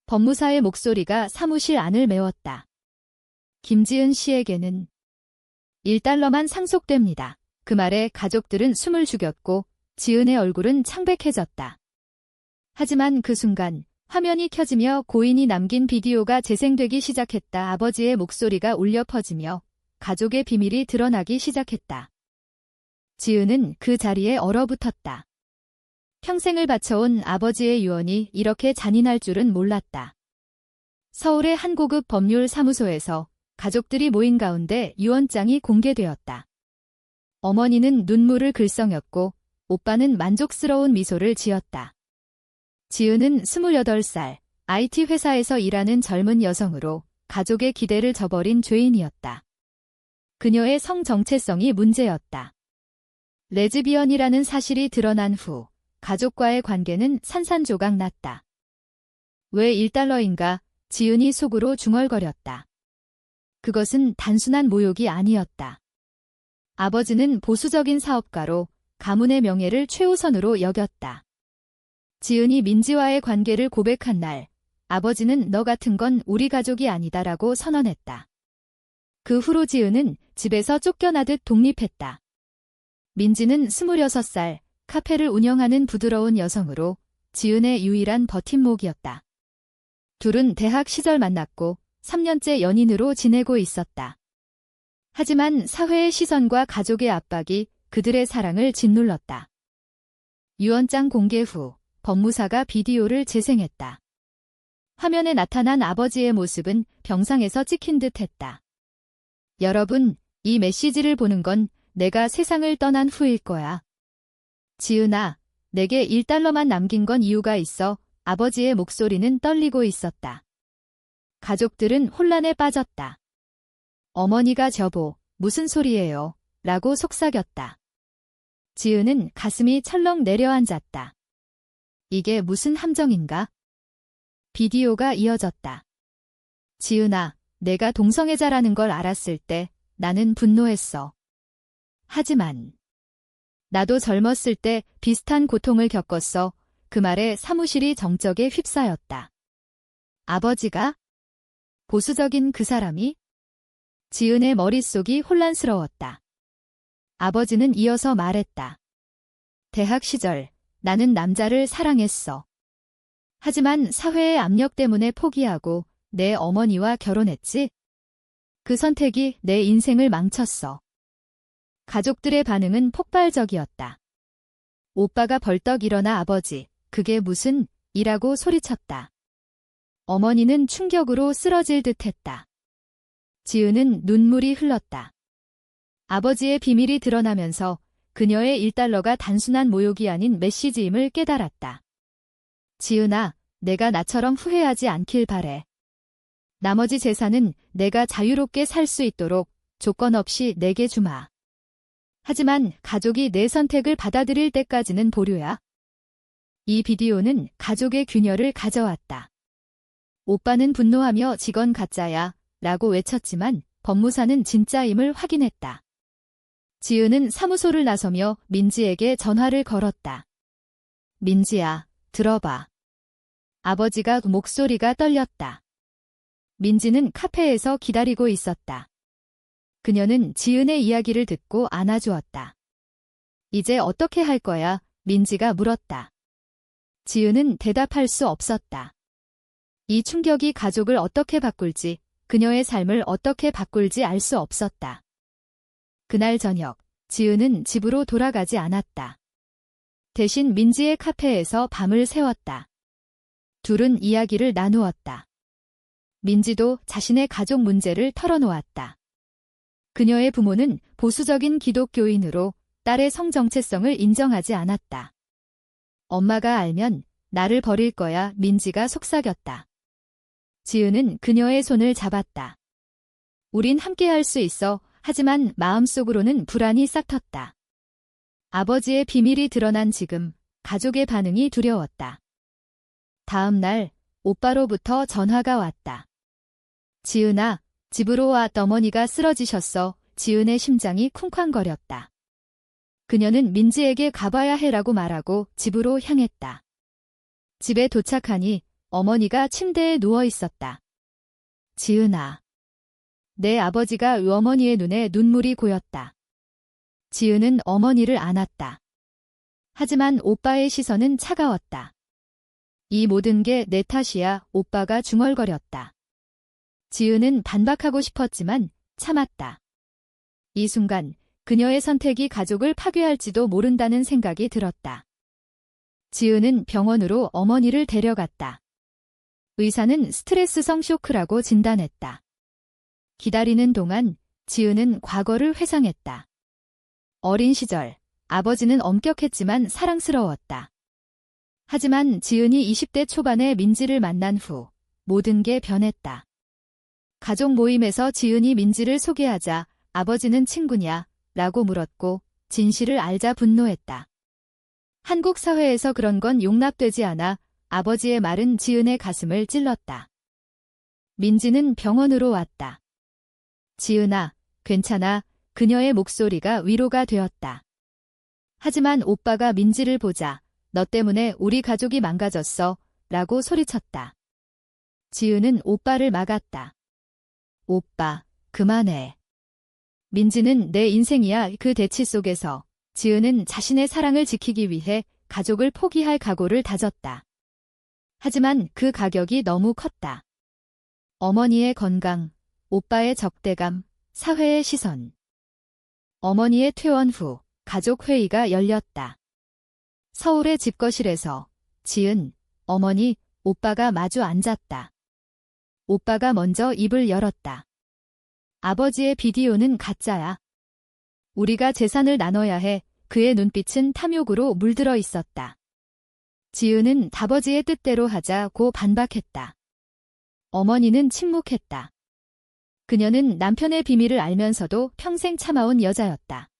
법무사의 목소리가 사무실 안을 메웠다. 김지은 씨에게는 1달러만 상속됩니다. 그 말에 가족들은 숨을 죽였고 지은의 얼굴은 창백해졌다. 하지만 그 순간 화면이 켜지며 고인이 남긴 비디오가 재생되기 시작했다. 아버지의 목소리가 울려 퍼지며 가족의 비밀이 드러나기 시작했다. 지은은 그 자리에 얼어붙었다. 평생을 바쳐온 아버지의 유언이 이렇게 잔인할 줄은 몰랐다. 서울의 한 고급 법률 사무소에서 가족들이 모인 가운데 유언장이 공개되었다. 어머니는 눈물을 글썽였고 오빠는 만족스러운 미소를 지었다. 지은은 28살, IT 회사에서 일하는 젊은 여성으로 가족의 기대를 저버린 죄인이었다. 그녀의 성 정체성이 문제였다. 레즈비언이라는 사실이 드러난 후 가족과의 관계는 산산조각 났다. 왜 1달러인가? 지은이 속으로 중얼거렸다. 그것은 단순한 모욕이 아니었다. 아버지는 보수적인 사업가로 가문의 명예를 최우선으로 여겼다. 지은이 민지와의 관계를 고백한 날, 아버지는 너 같은 건 우리 가족이 아니다라고 선언했다. 그 후로 지은은 집에서 쫓겨나듯 독립했다. 민지는 26살, 카페를 운영하는 부드러운 여성으로 지은의 유일한 버팀목이었다. 둘은 대학 시절 만났고 3년째 연인으로 지내고 있었다. 하지만 사회의 시선과 가족의 압박이 그들의 사랑을 짓눌렀다. 유언장 공개 후 법무사가 비디오를 재생했다. 화면에 나타난 아버지의 모습은 병상에서 찍힌 듯 했다. 여러분, 이 메시지를 보는 건 내가 세상을 떠난 후일 거야. 지은아, 내게 1달러만 남긴 건 이유가 있어. 아버지의 목소리는 떨리고 있었다. 가족들은 혼란에 빠졌다. 어머니가 저보, 무슨 소리예요? 라고 속삭였다. 지은은 가슴이 철렁 내려앉았다. 이게 무슨 함정인가? 비디오가 이어졌다. 지은아, 내가 동성애자라는 걸 알았을 때 나는 분노했어. 하지만 나도 젊었을 때 비슷한 고통을 겪었어. 그 말에 사무실이 정적에 휩싸였다. 아버지가? 보수적인 그 사람이? 지은의 머릿속이 혼란스러웠다. 아버지는 이어서 말했다. 대학 시절 나는 남자를 사랑했어. 하지만 사회의 압력 때문에 포기하고 내 어머니와 결혼했지? 그 선택이 내 인생을 망쳤어. 가족들의 반응은 폭발적이었다. 오빠가 벌떡 일어나 아버지, 그게 무슨, 이라고 소리쳤다. 어머니는 충격으로 쓰러질 듯했다. 지은은 눈물이 흘렀다. 아버지의 비밀이 드러나면서 그녀의 1달러가 단순한 모욕이 아닌 메시지임을 깨달았다. 지은아, 내가 나처럼 후회하지 않길 바래. 나머지 재산은 내가 자유롭게 살 수 있도록 조건 없이 내게 주마. 하지만 가족이 내 선택을 받아들일 때까지는 보류야. 이 비디오는 가족의 균열을 가져왔다. 오빠는 분노하며 직원 가짜야 라고 외쳤지만 법무사는 진짜임을 확인했다. 지은은 사무소를 나서며 민지에게 전화를 걸었다. 민지야, 들어봐. 아버지가 목소리가 떨렸다. 민지는 카페에서 기다리고 있었다. 그녀는 지은의 이야기를 듣고 안아주었다. 이제 어떻게 할 거야? 민지가 물었다. 지은은 대답할 수 없었다. 이 충격이 가족을 어떻게 바꿀지, 그녀의 삶을 어떻게 바꿀지 알 수 없었다. 그날 저녁, 지은은 집으로 돌아가지 않았다. 대신 민지의 카페에서 밤을 새웠다. 둘은 이야기를 나누었다. 민지도 자신의 가족 문제를 털어놓았다. 그녀의 부모는 보수적인 기독교인으로 딸의 성정체성을 인정하지 않았다. 엄마가 알면 나를 버릴 거야. 민지가 속삭였다. 지은은 그녀의 손을 잡았다. 우린 함께할 수 있어. 하지만 마음속으로는 불안이 싹텄다. 아버지의 비밀이 드러난 지금 가족의 반응이 두려웠다. 다음 날 오빠로부터 전화가 왔다. 지은아, 집으로 와. 어머니가 쓰러지셨어. 지은의 심장이 쿵쾅거렸다. 그녀는 민지에게 가봐야 해라고 말하고 집으로 향했다. 집에 도착하니 어머니가 침대에 누워 있었다. 지은아. 내 아버지가 어머니의 눈에 눈물이 고였다. 지은은 어머니를 안았다. 하지만 오빠의 시선은 차가웠다. 이 모든 게 내 탓이야, 오빠가 중얼거렸다. 지은은 반박하고 싶었지만 참았다. 이 순간 그녀의 선택이 가족을 파괴할지도 모른다는 생각이 들었다. 지은은 병원으로 어머니를 데려갔다. 의사는 스트레스성 쇼크라고 진단했다. 기다리는 동안 지은은 과거를 회상했다. 어린 시절, 아버지는 엄격했지만 사랑스러웠다. 하지만 지은이 20대 초반에 민지를 만난 후 모든 게 변했다. 가족 모임에서 지은이 민지를 소개하자 아버지는 친구냐? 라고 물었고 진실을 알자 분노했다. 한국 사회에서 그런 건 용납되지 않아. 아버지의 말은 지은의 가슴을 찔렀다. 민지는 병원으로 왔다. 지은아, 괜찮아. 그녀의 목소리가 위로가 되었다. 하지만 오빠가 민지를 보자 너 때문에 우리 가족이 망가졌어. 라고 소리쳤다. 지은은 오빠를 막았다. 오빠, 그만해. 민지는 내 인생이야. 그 대치 속에서 지은은 자신의 사랑을 지키기 위해 가족을 포기할 각오를 다졌다. 하지만 그 가격이 너무 컸다. 어머니의 건강, 오빠의 적대감, 사회의 시선. 어머니의 퇴원 후 가족 회의가 열렸다. 서울의 집거실에서 지은, 어머니, 오빠가 마주 앉았다. 오빠가 먼저 입을 열었다. 아버지의 비디오는 가짜야. 우리가 재산을 나눠야 해. 그의 눈빛은 탐욕으로 물들어 있었다. 지은은 아버지의 뜻대로 하자고 반박했다. 어머니는 침묵했다. 그녀는 남편의 비밀을 알면서도 평생 참아온 여자였다.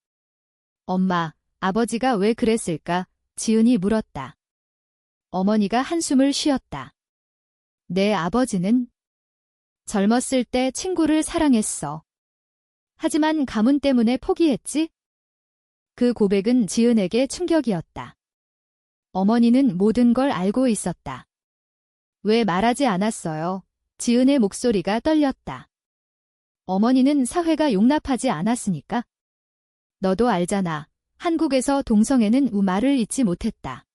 엄마, 아버지가 왜 그랬을까? 지은이 물었다. 어머니가 한숨을 쉬었다. 내 아버지는 젊었을 때 친구를 사랑했어. 하지만 가문 때문에 포기했지? 그 고백은 지은에게 충격이었다. 어머니는 모든 걸 알고 있었다. 왜 말하지 않았어요? 지은의 목소리가 떨렸다. 어머니는 사회가 용납하지 않았으니까. 너도 알잖아. 한국에서 동성애는 말을 잊지 못했다.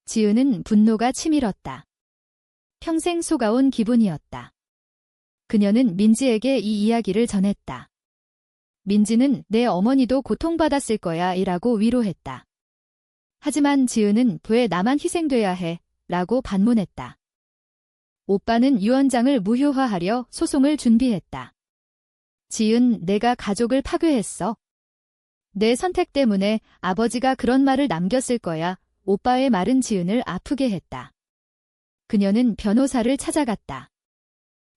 지은은 분노가 치밀었다. 평생 속아온 기분이었다. 그녀는 민지에게 이 이야기를 전했다. 민지는 내 어머니도 고통받았을 거야 이라고 위로했다. 하지만 지은은 왜 나만 희생돼야 해? 라고 반문했다. 오빠는 유언장을 무효화하려 소송을 준비했다. 지은, 내가 가족을 파괴했어. 내 선택 때문에 아버지가 그런 말을 남겼을 거야. 오빠의 말은 지은을 아프게 했다. 그녀는 변호사를 찾아갔다.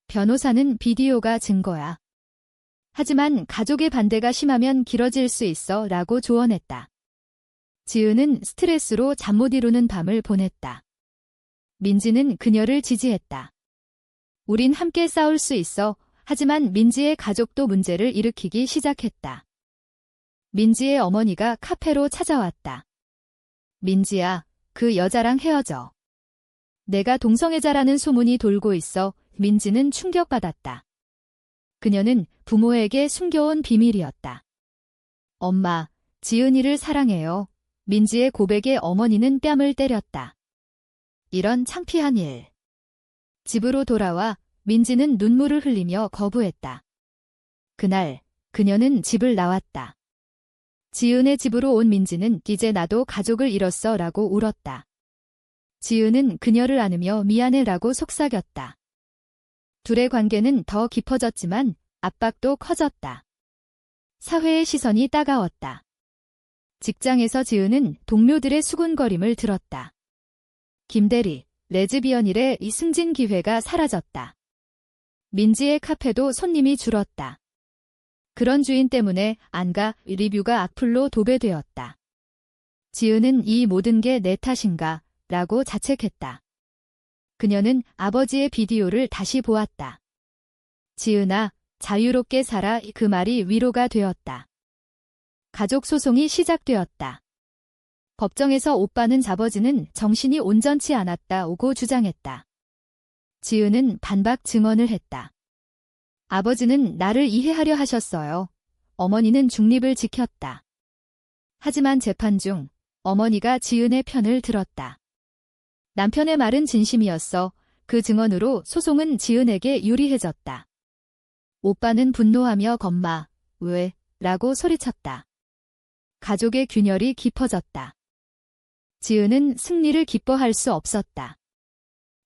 변호사는 비디오가 증거야. 하지만 가족의 반대가 심하면 길어질 수 있어 라고 조언했다. 지은은 스트레스로 잠 못 이루는 밤을 보냈다. 민지는 그녀를 지지했다. 우린 함께 싸울 수 있어. 하지만 민지의 가족도 문제를 일으키기 시작했다. 민지의 어머니가 카페로 찾아왔다. 민지야, 그 여자랑 헤어져. 내가 동성애자라는 소문이 돌고 있어. 민지는 충격받았다. 그녀는 부모에게 숨겨온 비밀이었다. 엄마, 지은이를 사랑해요. 민지의 고백에 어머니는 뺨을 때렸다. 이런 창피한 일. 집으로 돌아와 민지는 눈물을 흘리며 거부했다. 그날 그녀는 집을 나왔다. 지은의 집으로 온 민지는 이제 나도 가족을 잃었어 라고 울었다. 지은은 그녀를 안으며 미안해 라고 속삭였다. 둘의 관계는 더 깊어졌지만 압박도 커졌다. 사회의 시선이 따가웠다. 직장에서 지은은 동료들의 수군거림을 들었다. 김대리, 레즈비언일의 이 승진 기회가 사라졌다. 민지의 카페도 손님이 줄었다. 그런 주인 때문에 안가 리뷰가 악플로 도배되었다. 지은은 이 모든 게 내 탓인가? 라고 자책했다. 그녀는 아버지의 비디오를 다시 보았다. 지은아, 자유롭게 살아. 그 말이 위로가 되었다. 가족 소송이 시작되었다. 법정에서 오빠는 아버지는 정신이 온전치 않았다고 주장했다. 지은은 반박 증언을 했다. 아버지는 나를 이해하려 하셨어요. 어머니는 중립을 지켰다. 하지만 재판 중 어머니가 지은의 편을 들었다. 남편의 말은 진심이었어. 그 증언으로 소송은 지은에게 유리해졌다. 오빠는 분노하며 건마, 왜? 라고 소리쳤다. 가족의 균열이 깊어졌다. 지은은 승리를 기뻐할 수 없었다.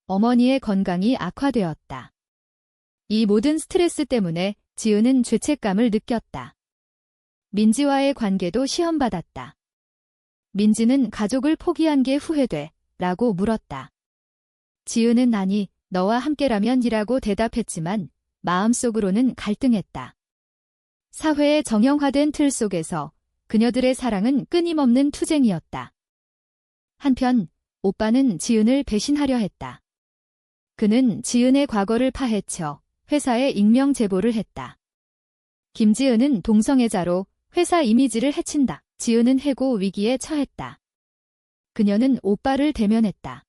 어머니의 건강이 악화되었다. 이 모든 스트레스 때문에 지은은 죄책감을 느꼈다. 민지와의 관계도 시험받았다. 민지는 가족을 포기한 게 후회돼 라고 물었다. 지은은 아니, 너와 함께라면 이라고 대답했지만 마음속으로는 갈등했다. 사회의 정형화된 틀 속에서 그녀들의 사랑은 끊임없는 투쟁이었다. 한편 오빠는 지은을 배신하려 했다. 그는 지은의 과거를 파헤쳐 회사에 익명 제보를 했다. 김지은은 동성애자로 회사 이미지를 해친다. 지은은 해고 위기에 처했다. 그녀는 오빠를 대면했다.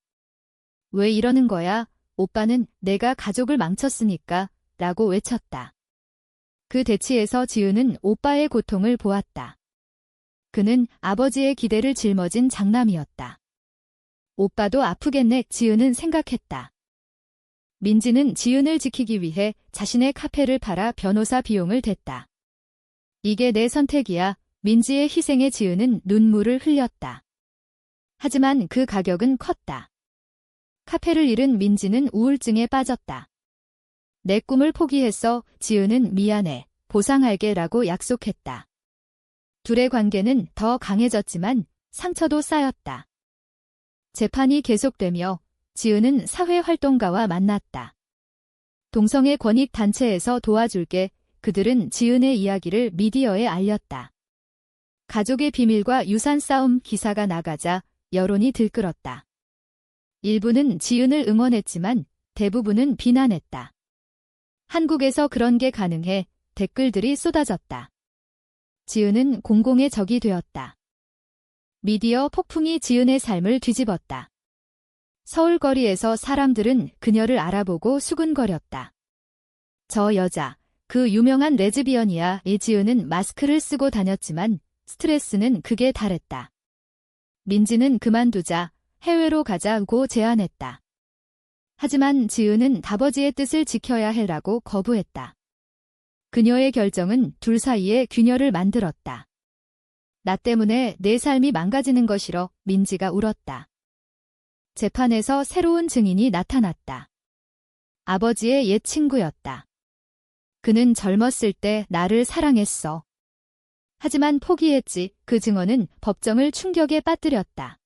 왜 이러는 거야? 오빠는 내가 가족을 망쳤으니까 라고 외쳤다. 그 대치에서 지은은 오빠의 고통을 보았다. 그는 아버지의 기대를 짊어진 장남이었다. 오빠도 아프겠네 지은은 생각했다. 민지는 지은을 지키기 위해 자신의 카페를 팔아 변호사 비용을 댔다. 이게 내 선택이야. 민지의 희생에 지은은 눈물을 흘렸다. 하지만 그 가격은 컸다. 카페를 잃은 민지는 우울증에 빠졌다. 내 꿈을 포기했어. 지은은 미안해. 보상할게 라고 약속했다. 둘의 관계는 더 강해졌지만 상처도 쌓였다. 재판이 계속되며 지은은 사회활동가와 만났다. 동성애 권익단체에서 도와줄게. 그들은 지은의 이야기를 미디어에 알렸다. 가족의 비밀과 유산 싸움 기사가 나가자 여론이 들끓었다. 일부는 지은을 응원했지만 대부분은 비난했다. 한국에서 그런 게 가능해 댓글들이 쏟아졌다. 지은은 공공의 적이 되었다. 미디어 폭풍이 지은의 삶을 뒤집었다. 서울 거리에서 사람들은 그녀를 알아보고 수군거렸다. 저 여자, 그 유명한 레즈비언이야. 지은은 마스크를 쓰고 다녔지만 스트레스는 극에 달했다. 민지는 그만두자, 해외로 가자고 제안했다. 하지만 지은은 아버지의 뜻을 지켜야 해라고 거부했다. 그녀의 결정은 둘 사이에 균열을 만들었다. 나 때문에 내 삶이 망가지는 거 싫어. 민지가 울었다. 재판에서 새로운 증인이 나타났다. 아버지의 옛 친구였다. 그는 젊었을 때 나를 사랑했어. 하지만 포기했지. 그 증언은 법정을 충격에 빠뜨렸다.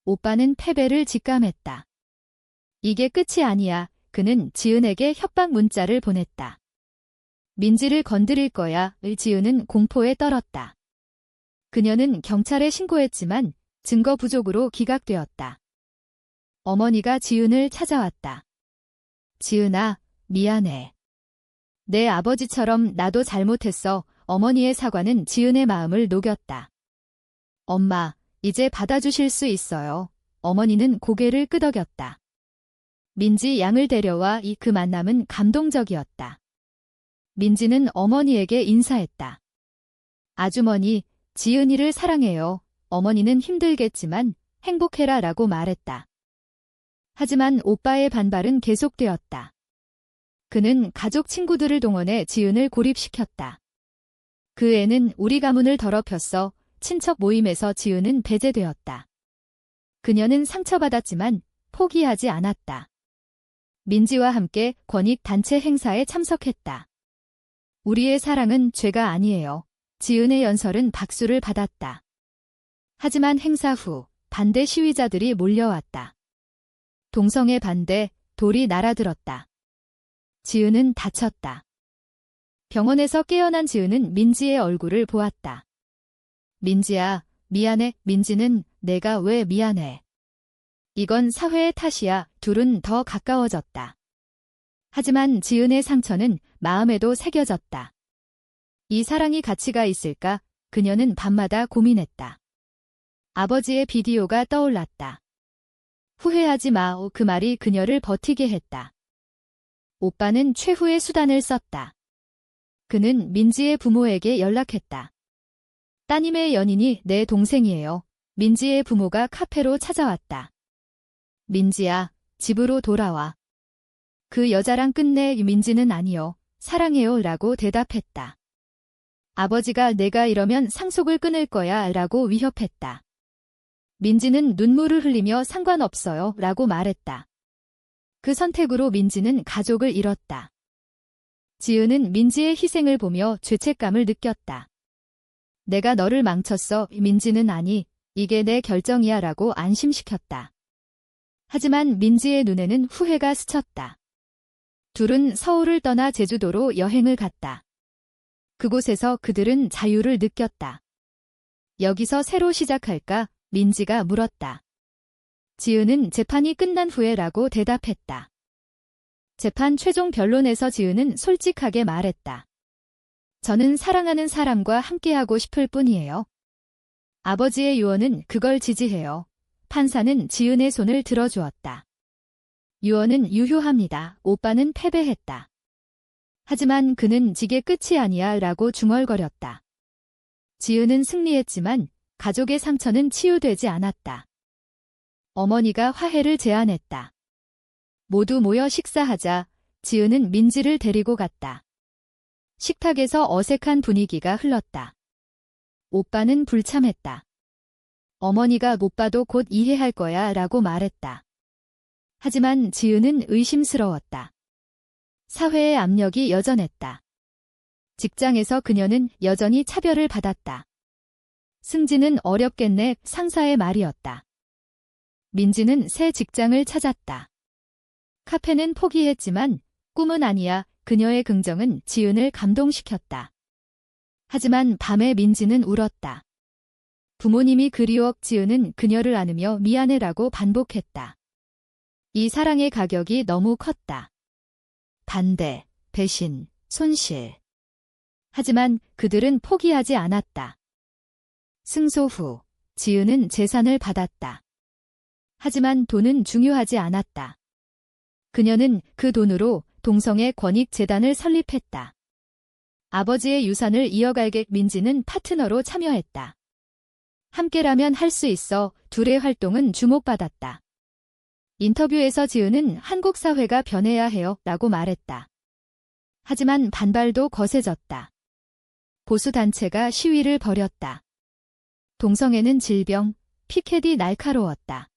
오빠는 패배를 직감했다. 이게 끝이 아니야. 그는 지은에게 협박 문자를 보냈다. 민지를 건드릴 거야. 지은은 공포에 떨었다. 그녀는 경찰에 신고했지만 증거 부족으로 기각되었다. 어머니가 지은을 찾아왔다. 지은아, 미안해. 내 아버지처럼 나도 잘못했어. 어머니의 사과는 지은의 마음을 녹였다. 엄마, 이제 받아주실 수 있어요. 어머니는 고개를 끄덕였다. 민지 양을 데려와. 그 만남은 감동적이었다. 민지는 어머니에게 인사했다. 아주머니, 지은이를 사랑해요. 어머니는 힘들겠지만 행복해라 라고 말했다. 하지만 오빠의 반발은 계속되었다. 그는 가족 친구들을 동원해 지은을 고립시켰다. 그 애는 우리 가문을 더럽혔어. 친척 모임에서 지은은 배제되었다. 그녀는 상처받았지만 포기하지 않았다. 민지와 함께 권익단체 행사에 참석했다. 우리의 사랑은 죄가 아니에요. 지은의 연설은 박수를 받았다. 하지만 행사 후 반대 시위자들이 몰려왔다. 동성애 반대, 돌이 날아들었다. 지은은 다쳤다. 병원에서 깨어난 지은은 민지의 얼굴을 보았다. 민지야, 미안해. 민지는 내가 왜 미안해. 이건 사회의 탓이야. 둘은 더 가까워졌다. 하지만 지은의 상처는 마음에도 새겨졌다. 이 사랑이 가치가 있을까? 그녀는 밤마다 고민했다. 아버지의 비디오가 떠올랐다. 후회하지 마. 그 말이 그녀를 버티게 했다. 오빠는 최후의 수단을 썼다. 그는 민지의 부모에게 연락했다. 따님의 연인이 내 동생이에요. 민지의 부모가 카페로 찾아왔다. 민지야, 집으로 돌아와. 그 여자랑 끝내. 민지는 아니요. 사랑해요 라고 대답했다. 아버지가 내가 이러면 상속을 끊을 거야 라고 위협했다. 민지는 눈물을 흘리며 상관없어요 라고 말했다. 그 선택으로 민지는 가족을 잃었다. 지은은 민지의 희생을 보며 죄책감을 느꼈다. 내가 너를 망쳤어. 민지는 아니, 이게 내 결정이야 라고 안심시켰다. 하지만 민지의 눈에는 후회가 스쳤다. 둘은 서울을 떠나 제주도로 여행을 갔다. 그곳에서 그들은 자유를 느꼈다. 여기서 새로 시작할까? 민지가 물었다. 지은은 재판이 끝난 후에라고 대답했다. 재판 최종 변론에서 지은은 솔직하게 말했다. 저는 사랑하는 사람과 함께하고 싶을 뿐이에요. 아버지의 유언은 그걸 지지해요. 판사는 지은의 손을 들어주었다. 유언은 유효합니다. 오빠는 패배했다. 하지만 그는 지게 끝이 아니야 라고 중얼거렸다. 지은은 승리했지만 가족의 상처는 치유되지 않았다. 어머니가 화해를 제안했다. 모두 모여 식사하자. 지은은 민지를 데리고 갔다. 식탁에서 어색한 분위기가 흘렀다. 오빠는 불참했다. 어머니가 못 봐도 곧 이해할 거야 라고 말했다. 하지만 지은은 의심스러웠다. 사회의 압력이 여전했다. 직장에서 그녀는 여전히 차별을 받았다. 승진은 어렵겠네. 상사의 말이었다. 민지는 새 직장을 찾았다. 카페는 포기했지만 꿈은 아니야. 그녀의 긍정은 지은을 감동시켰다. 하지만 밤에 민지는 울었다. 부모님이 그리워. 지은은 그녀를 안으며 미안해라고 반복했다. 이 사랑의 가격이 너무 컸다. 반대, 배신, 손실. 하지만 그들은 포기하지 않았다. 승소 후, 지은은 재산을 받았다. 하지만 돈은 중요하지 않았다. 그녀는 그 돈으로 동성애 권익재단을 설립했다. 아버지의 유산을 이어갈게. 민지는 파트너로 참여했다. 함께라면 할 수 있어. 둘의 활동은 주목받았다. 인터뷰에서 지은은 한국 사회가 변해야 해요 라고 말했다. 하지만 반발도 거세졌다. 보수단체가 시위를 벌였다. 동성애는 질병, 피켓이 날카로웠다.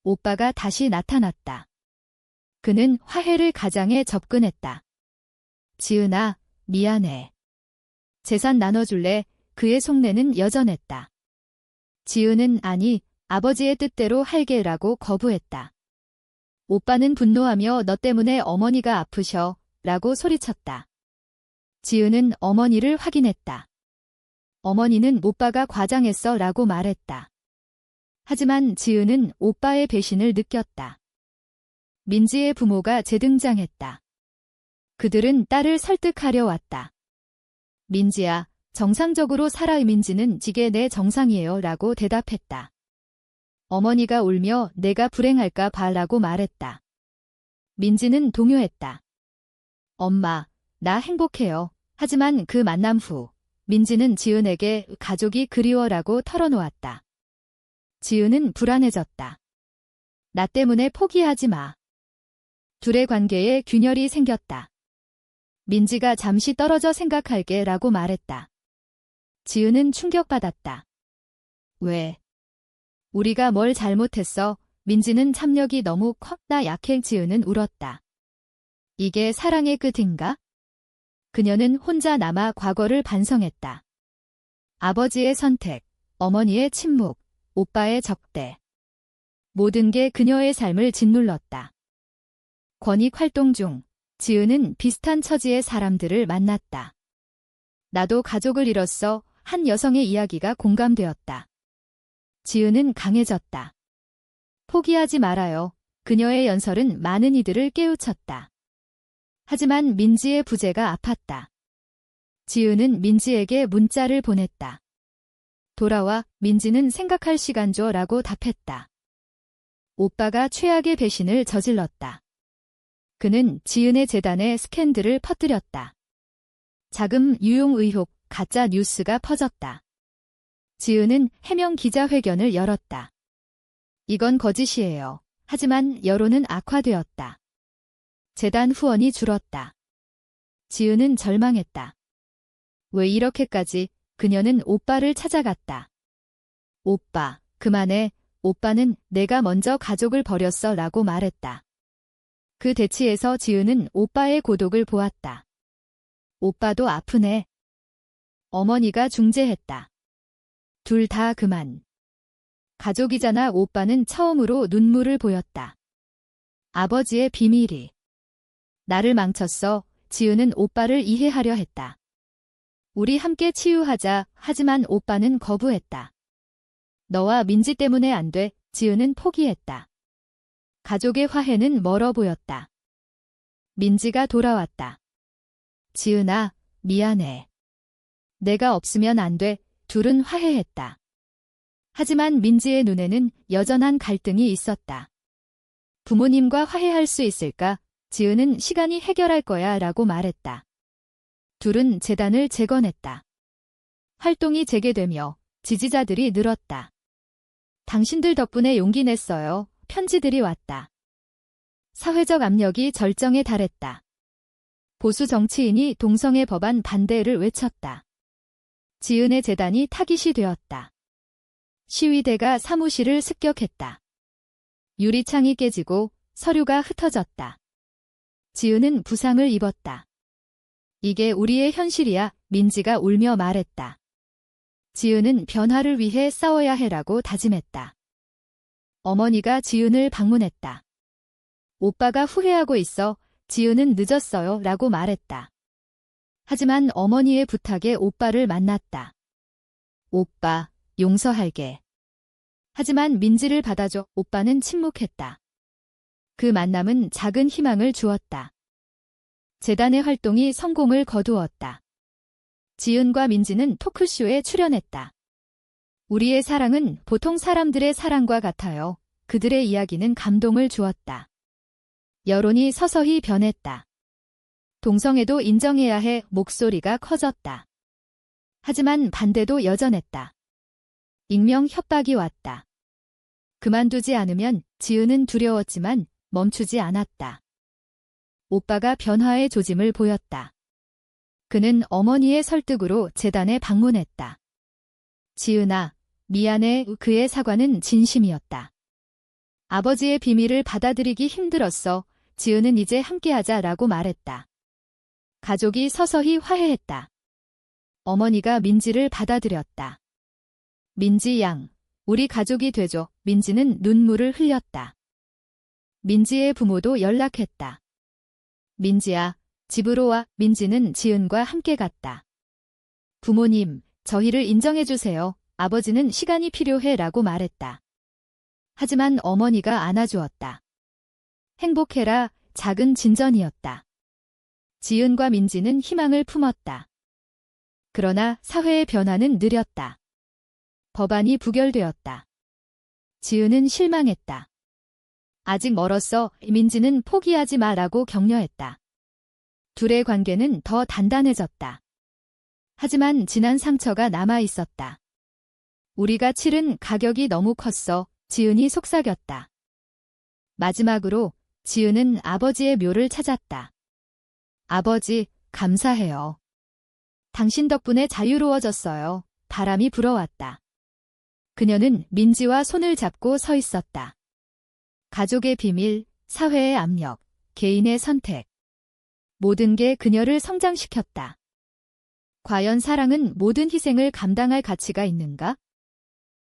오빠가 다시 나타났다. 그는 화해를 가장에 접근했다. 지은아, 미안해. 재산 나눠줄래? 그의 속내는 여전했다. 지은은 아니, 아버지의 뜻대로 할게라고 거부했다. 오빠는 분노하며 너 때문에 어머니가 아프셔 라고 소리쳤다. 지은은 어머니를 확인했다. 어머니는 오빠가 과장했어 라고 말했다. 하지만 지은은 오빠의 배신을 느꼈다. 민지의 부모가 재등장했다. 그들은 딸을 설득하려 왔다. 민지야, 정상적으로 살아. 민지는 지게 내 정상이에요 라고 대답했다. 어머니가 울며 내가 불행할까 봐 라고 말했다. 민지는 동요했다. 엄마, 나 행복해요. 하지만 그 만남 후 민지는 지은에게 가족이 그리워라고 털어놓았다. 지은은 불안해졌다. 나 때문에 포기하지 마. 둘의 관계에 균열이 생겼다. 민지가 잠시 떨어져 생각할게 라고 말했다. 지은은 충격받았다. 왜? 우리가 뭘 잘못했어? 민지는 참력이 너무 커. 나 약해. 지은은 울었다. 이게 사랑의 끝인가? 그녀는 혼자 남아 과거를 반성했다. 아버지의 선택, 어머니의 침묵, 오빠의 적대. 모든 게 그녀의 삶을 짓눌렀다. 권익 활동 중 지은은 비슷한 처지의 사람들을 만났다. 나도 가족을 잃었어. 한 여성의 이야기가 공감되었다. 지은은 강해졌다. 포기하지 말아요. 그녀의 연설은 많은 이들을 깨우쳤다. 하지만 민지의 부재가 아팠다. 지은은 민지에게 문자를 보냈다. 돌아와. 민지는 생각할 시간 줘 라고 답했다. 오빠가 최악의 배신을 저질렀다. 그는 지은의 재단에 스캔들을 퍼뜨렸다. 자금 유용 의혹, 가짜 뉴스가 퍼졌다. 지은은 해명 기자회견을 열었다. 이건 거짓이에요. 하지만 여론은 악화되었다. 재단 후원이 줄었다. 지은은 절망했다. 왜 이렇게까지? 그녀는 오빠를 찾아갔다. 오빠, 그만해. 오빠는 내가 먼저 가족을 버렸어 라고 말했다. 그 대치에서 지은은 오빠의 고독을 보았다. 오빠도 아프네. 어머니가 중재했다. 둘 다 그만. 가족이잖아. 오빠는 처음으로 눈물을 보였다. 아버지의 비밀이. 나를 망쳤어. 지은은 오빠를 이해하려 했다. 우리 함께 치유하자. 하지만 오빠는 거부했다. 너와 민지 때문에 안 돼. 지은은 포기했다. 가족의 화해는 멀어 보였다. 민지가 돌아왔다. 지은아, 미안해. 내가 없으면 안 돼. 둘은 화해했다. 하지만 민지의 눈에는 여전한 갈등이 있었다. 부모님과 화해할 수 있을까? 지은은 시간이 해결할 거야 라고 말했다. 둘은 재단을 재건했다. 활동이 재개되며 지지자들이 늘었다. 당신들 덕분에 용기 냈어요. 편지들이 왔다. 사회적 압력이 절정에 달했다. 보수 정치인이 동성애 법안 반대를 외쳤다. 지은의 재단이 타깃이 되었다. 시위대가 사무실을 습격했다. 유리창이 깨지고 서류가 흩어졌다. 지은은 부상을 입었다. 이게 우리의 현실이야. 민지가 울며 말했다. 지은은 변화를 위해 싸워야 해라고 다짐했다. 어머니가 지은을 방문했다. 오빠가 후회하고 있어. 지은은 늦었어요 라고 말했다. 하지만 어머니의 부탁에 오빠를 만났다. 오빠, 용서할게. 하지만 민지를 받아줘. 오빠는 침묵했다. 그 만남은 작은 희망을 주었다. 재단의 활동이 성공을 거두었다. 지은과 민지는 토크쇼에 출연했다. 우리의 사랑은 보통 사람들의 사랑과 같아요. 그들의 이야기는 감동을 주었다. 여론이 서서히 변했다. 동성애도 인정해야 해. 목소리가 커졌다. 하지만 반대도 여전했다. 익명 협박이 왔다. 그만두지 않으면 지은은 두려웠지만 멈추지 않았다. 오빠가 변화의 조짐을 보였다. 그는 어머니의 설득으로 재단에 방문했다. 지은아, 미안해. 그의 사과는 진심이었다. 아버지의 비밀을 받아들이기 힘들었어. 지은은 이제 함께하자라고 말했다. 가족이 서서히 화해했다. 어머니가 민지를 받아들였다. 민지 양, 우리 가족이 되죠. 민지는 눈물을 흘렸다. 민지의 부모도 연락했다. 민지야, 집으로 와. 민지는 지은과 함께 갔다. 부모님, 저희를 인정해주세요. 아버지는 시간이 필요해 라고 말했다. 하지만 어머니가 안아주었다. 행복해라. 작은 진전이었다. 지은과 민지는 희망을 품었다. 그러나 사회의 변화는 느렸다. 법안이 부결되었다. 지은은 실망했다. 아직 멀었어. 민지는 포기하지 마라고 격려했다. 둘의 관계는 더 단단해졌다. 하지만 지난 상처가 남아 있었다. 우리가 치른 가격이 너무 컸어. 지은이 속삭였다. 마지막으로 지은은 아버지의 묘를 찾았다. 아버지, 감사해요. 당신 덕분에 자유로워졌어요. 바람이 불어왔다. 그녀는 민지와 손을 잡고 서 있었다. 가족의 비밀, 사회의 압력, 개인의 선택. 모든 게 그녀를 성장시켰다. 과연 사랑은 모든 희생을 감당할 가치가 있는가?